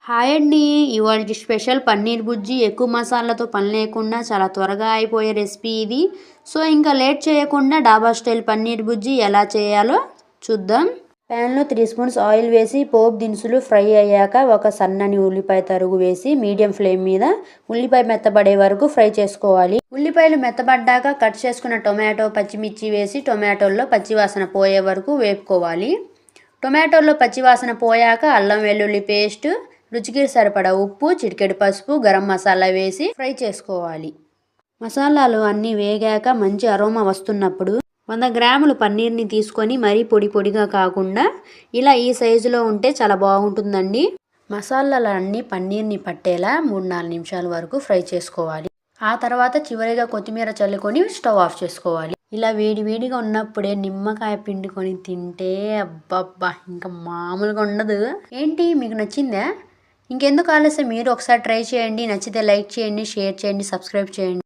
Hi అండి. ఇవాల్టి special paneer బుజ్జి. ఎక్కువ మసాలాతో పని లేకుండా చాలా త్వరగా అయిపోయే రెసిపీ ఇది. సో ఇంకా లేట్ చేయకుండా డాబా స్టైల్ పన్నీర్ బుజ్జి ఎలా చేయాలో చూద్దాం. ప్యాన్లో 3 స్పూన్స్ ఆయిల్ వేసి పోపు దినుసులు ఫ్రై అయ్యాక ఒక సన్నని ఉల్లిపాయ తరుగు వేసి మీడియం ఫ్లేమ్ మీద ఉల్లిపాయ మెత్తబడే వరకు ఫ్రై చేసుకోవాలి. ఉల్లిపాయలు మెత్తబడ్డాక కట్ చేసుకున్న టొమాటో పచ్చిమిర్చి వేసి టొమాటోల్లో పచ్చివాసన పోయే వరకు వేపుకోవాలి. టొమాటోల్లో పచ్చివాసన పోయాక అల్లం వెల్లుల్లి పేస్ట్, రుచికి సరిపడా ఉప్పు, చిటికెడు పసుపు, గరం మసాలా వేసి ఫ్రై చేసుకోవాలి. మసాలాలు అన్నీ వేగాక మంచి అరోమా వస్తున్నప్పుడు 100 గ్రాములు పన్నీర్ని తీసుకొని మరీ పొడి పొడిగా కాకుండా ఇలా ఈ సైజులో ఉంటే చాలా బాగుంటుందండి. మసాలాలన్నీ పన్నీర్ని పట్టేలా 3-4 నిమిషాల వరకు ఫ్రై చేసుకోవాలి. ఆ తర్వాత చివరిగా కొత్తిమీర చల్లుకొని స్టవ్ ఆఫ్ చేసుకోవాలి. ఇలా వేడివేడిగా ఉన్నప్పుడే నిమ్మకాయ పిండుకొని తింటే అబ్బబ్బా ఇంకా మామూలుగా ఉండదు. ఏంటి మీకు నచ్చిందా? ఇంకెందుకు ఆలస్యం, మీరు ఒకసారి ట్రై చేయండి. నచ్చితే లైక్ చేయండి, షేర్ చేయండి, సబ్స్క్రైబ్ చేయండి.